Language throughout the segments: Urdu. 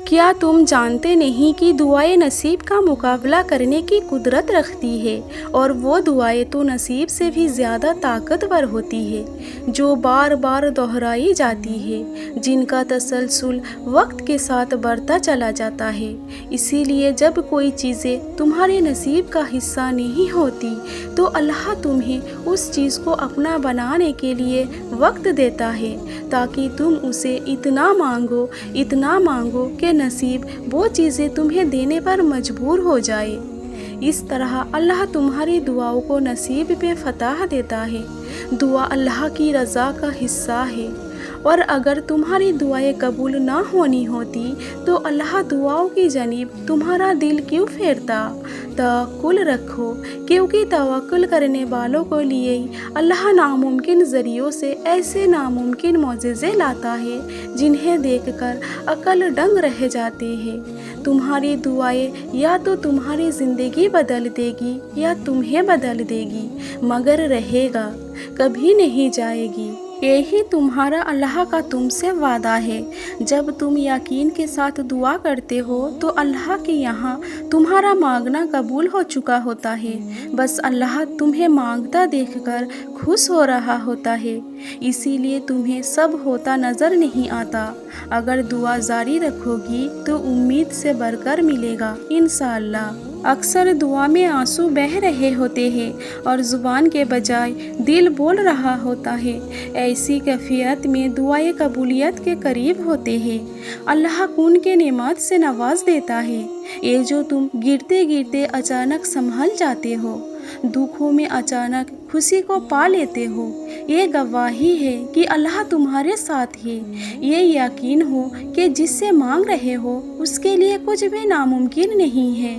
کیا تم جانتے نہیں کہ دعائیں نصیب کا مقابلہ کرنے کی قدرت رکھتی ہے، اور وہ دعائیں تو نصیب سے بھی زیادہ طاقتور ہوتی ہے جو بار بار دہرائی جاتی ہے، جن کا تسلسل وقت کے ساتھ بڑھتا چلا جاتا ہے۔ اسی لیے جب کوئی چیزیں تمہارے نصیب کا حصہ نہیں ہوتی تو اللہ تمہیں اس چیز کو اپنا بنانے کے لیے وقت دیتا ہے، تاکہ تم اسے اتنا مانگو کہ نصیب وہ چیزیں تمہیں دینے پر مجبور ہو جائے۔ اس طرح اللہ تمہاری دعاؤں کو نصیب پہ فتح دیتا ہے۔ دعا اللہ کی رضا کا حصہ ہے، اور اگر تمہاری دعائیں قبول نہ ہونی ہوتی تو اللہ دعاؤں کی جانب تمہارا دل کیوں پھیرتا؟ توکل رکھو، کیونکہ توکل کرنے والوں کے لیے اللہ ناممکن ذریعوں سے ایسے ناممکن معجزے لاتا ہے جنہیں دیکھ کر عقل دنگ رہ جاتے ہیں۔ تمہاری دعائیں یا تو تمہاری زندگی بدل دے گی یا تمہیں بدل دے گی، مگر رہے گا، کبھی نہیں جائے گی۔ یہی تمہارا اللہ کا تم سے وعدہ ہے۔ جب تم یقین کے ساتھ دعا کرتے ہو تو اللہ کے یہاں تمہارا مانگنا قبول ہو چکا ہوتا ہے، بس اللہ تمہیں مانگتا دیکھ کر خوش ہو رہا ہوتا ہے، اسی لیے تمہیں سب ہوتا نظر نہیں آتا۔ اگر دعا جاری رکھو گی تو امید سے بڑھ کر ملے گا انشاءاللہ۔ اکثر دعا میں آنسو بہہ رہے ہوتے ہیں اور زبان کے بجائے دل بول رہا ہوتا ہے۔ ایسی کیفیت میں دعائیں قبولیت کے قریب ہوتے ہیں۔ اللہ ان کے نعمت سے نواز دیتا ہے، یہ جو تم گرتے گرتے اچانک سنبھل جاتے ہو، دکھوں میں اچانک خوشی کو پا لیتے ہو۔ یہ گواہی ہے کہ اللہ تمہارے ساتھ ہے۔ یہ یقین ہو کہ جس سے مانگ رہے ہو اس کے لیے کچھ بھی ناممکن نہیں ہے،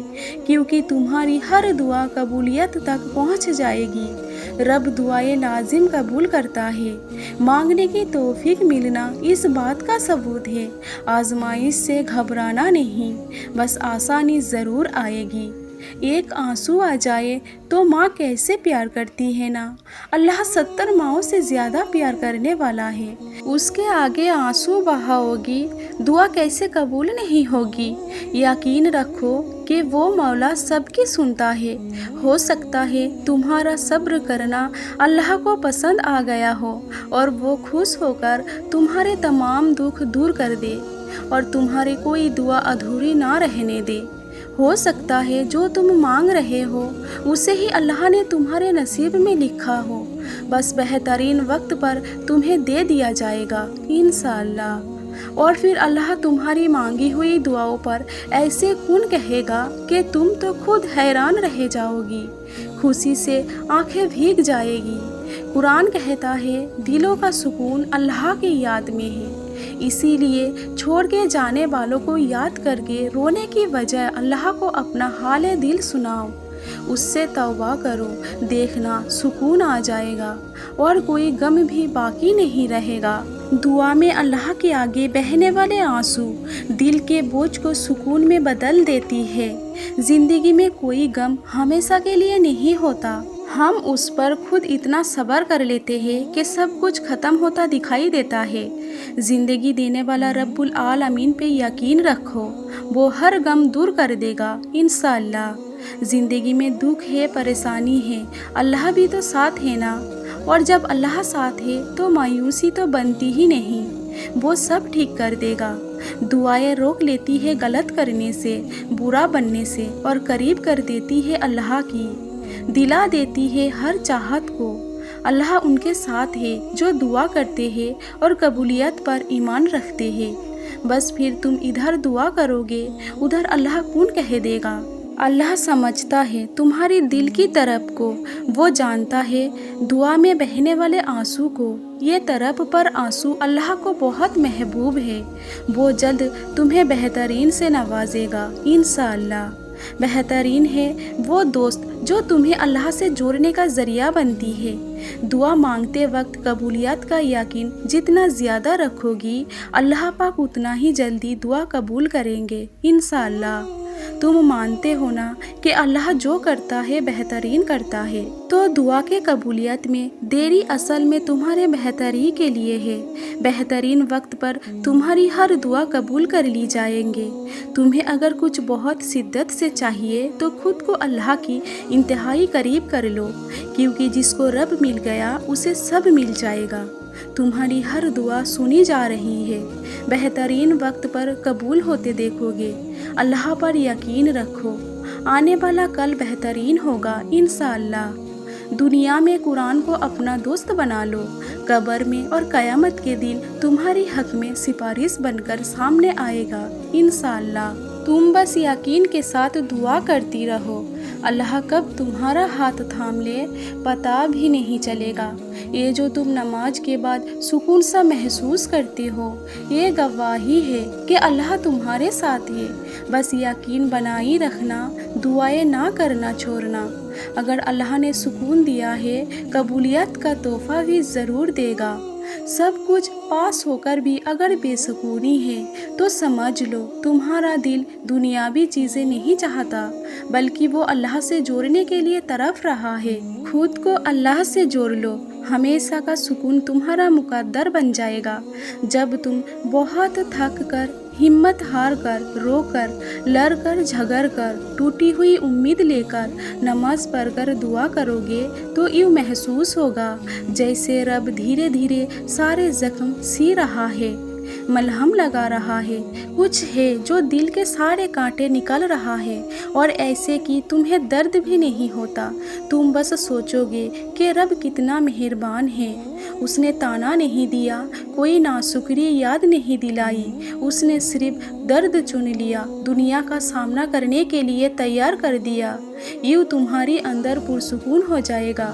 کیونکہ تمہاری ہر دعا قبولیت تک پہنچ جائے گی۔ رب دعائیں لازم قبول کرتا ہے۔ مانگنے کی توفیق ملنا اس بات کا ثبوت ہے۔ آزمائش سے گھبرانا نہیں، بس آسانی ضرور آئے گی۔ ایک آنسو آ جائے تو ماں کیسے پیار کرتی ہے نا، اللہ 70 ماؤں سے زیادہ پیار کرنے والا ہے۔ اس کے آگے آنسو بہاؤ گی، دعا کیسے قبول نہیں ہوگی؟ یقین رکھو کہ وہ مولا سب کی سنتا ہے۔ ہو سکتا ہے تمہارا صبر کرنا اللہ کو پسند آ گیا ہو اور وہ خوش ہو کر تمہارے تمام دکھ دور کر دے اور تمہاری کوئی دعا ادھوری نہ رہنے دے۔ ہو سکتا ہے جو تم مانگ رہے ہو اسے ہی اللہ نے تمہارے نصیب میں لکھا ہو، بس بہترین وقت پر تمہیں دے دیا جائے گا انشاءاللہ۔ اور پھر اللہ تمہاری مانگی ہوئی دعاؤں پر ایسے کن کہے گا کہ تم تو خود حیران رہ جاؤ گی، خوشی سے آنکھیں بھیگ جائے گی۔ قرآن کہتا ہے دلوں کا سکون اللہ کی یاد میں ہے، اسی لیے چھوڑ کے جانے والوں کو یاد کر کے رونے کی بجائے اللہ کو اپنا حال دل سناؤ، اس سے توبہ کرو، دیکھنا سکون آ جائے گا اور کوئی غم بھی باقی نہیں رہے گا۔ دعا میں اللہ کے آگے بہنے والے آنسو دل کے بوجھ کو سکون میں بدل دیتی ہے۔ زندگی میں کوئی غم ہمیشہ کے لیے نہیں ہوتا، ہم اس پر خود اتنا صبر کر لیتے ہیں کہ سب کچھ ختم ہوتا دکھائی دیتا ہے۔ زندگی دینے والا رب العالمین پہ یقین رکھو، وہ ہر غم دور کر دے گا انشاءاللہ۔ زندگی میں دکھ ہے، پریشانی ہے، اللہ بھی تو ساتھ ہے نا، اور جب اللہ ساتھ ہے تو مایوسی تو بنتی ہی نہیں، وہ سب ٹھیک کر دے گا۔ دعائیں روک لیتی ہے غلط کرنے سے، برا بننے سے، اور قریب کر دیتی ہے اللہ کی، دلا دیتی ہے ہر چاہت کو۔ اللہ ان کے ساتھ ہے جو دعا کرتے ہیں اور قبولیت پر ایمان رکھتے ہیں۔ بس پھر تم ادھر دعا کرو گے ادھر اللہ کون کہہ دے گا۔ اللہ سمجھتا ہے تمہاری دل کی طرف کو، وہ جانتا ہے دعا میں بہنے والے آنسو کو۔ یہ طرف پر آنسو اللہ کو بہت محبوب ہے، وہ جلد تمہیں بہترین سے نوازے گا انشاءاللہ۔ بہترین ہے وہ دوست جو تمہیں اللہ سے جوڑنے کا ذریعہ بنتی ہے۔ دعا مانگتے وقت قبولیت کا یقین جتنا زیادہ رکھو گی، اللہ پاک اتنا ہی جلدی دعا قبول کریں گے انشاءاللہ۔ تم مانتے ہو نا کہ اللہ جو کرتا ہے بہترین کرتا ہے، تو دعا کے قبولیت میں دیری اصل میں تمہارے بہتری کے لیے ہے۔ بہترین وقت پر تمہاری ہر دعا قبول کر لی جائیں گے۔ تمہیں اگر کچھ بہت شدت سے چاہیے تو خود کو اللہ کی انتہائی قریب کر لو، کیونکہ جس کو رب مل گیا اسے سب مل جائے گا۔ تمہاری ہر دعا سنی جا رہی ہے، بہترین وقت پر قبول ہوتے دیکھو گے۔ اللہ پر یقین رکھو، آنے والا کل بہترین ہوگا انشاءاللہ۔ دنیا میں قرآن کو اپنا دوست بنا لو، قبر میں اور قیامت کے دن تمہاری حق میں سفارش بن کر سامنے آئے گا انشاءاللہ۔ تم بس یقین کے ساتھ دعا کرتی رہو، اللہ کب تمہارا ہاتھ تھام لے پتہ بھی نہیں چلے گا۔ یہ جو تم نماز کے بعد سکون سا محسوس کرتے ہو، یہ گواہی ہے کہ اللہ تمہارے ساتھ ہے۔ بس یقین بنائی رکھنا، دعائیں نہ کرنا چھوڑنا۔ اگر اللہ نے سکون دیا ہے، قبولیت کا تحفہ بھی ضرور دے گا۔ سب کچھ پاس ہو کر بھی اگر بے سکونی ہے تو سمجھ لو تمہارا دل دنیاوی چیزیں نہیں چاہتا، بلکہ وہ اللہ سے جوڑنے کے لیے تڑپ رہا ہے۔ خود کو اللہ سے جوڑ لو، ہمیشہ کا سکون تمہارا مقدر بن جائے گا۔ جب تم بہت تھک کر، ہمت ہار کر، رو کر، لڑ کر، جھگڑ کر، ٹوٹی ہوئی امید لے کر نماز پڑھ کر دعا کرو گے تو یوں محسوس ہوگا جیسے رب دھیرے دھیرے سارے زخم سی رہا ہے، ملہم لگا رہا ہے، کچھ ہے جو دل کے سارے کانٹے نکل رہا ہے، اور ایسے کہ تمہیں درد بھی نہیں ہوتا۔ تم بس سوچو گے کہ رب کتنا مہربان ہے، اس نے تانا نہیں دیا، کوئی ناشکری یاد نہیں دلائی، اس نے صرف درد چن لیا، دنیا کا سامنا کرنے کے لیے تیار کر دیا۔ یوں تمہاری اندر پرسکون ہو جائے گا۔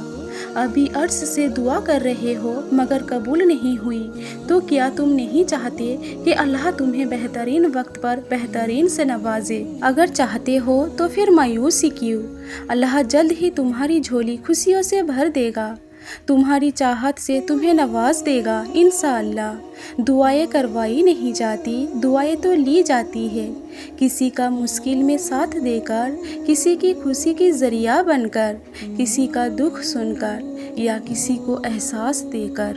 ابھی عرض سے دعا کر رہے ہو مگر قبول نہیں ہوئی، تو کیا تم نہیں چاہتے کہ اللہ تمہیں بہترین وقت پر بہترین سے نوازے؟ اگر چاہتے ہو تو پھر مایوسی کیوں؟ اللہ جلد ہی تمہاری جھولی خوشیوں سے بھر دے گا، تمہاری چاہت سے تمہیں نواز دے گا انشاءاللہ۔ دعائیں کروائی نہیں جاتی، دعائیں تو لی جاتی ہے، کسی کا مشکل میں ساتھ دے کر، کسی کی خوشی کی ذریعہ بن کر، کسی کا دکھ سن کر، یا کسی کو احساس دے کر۔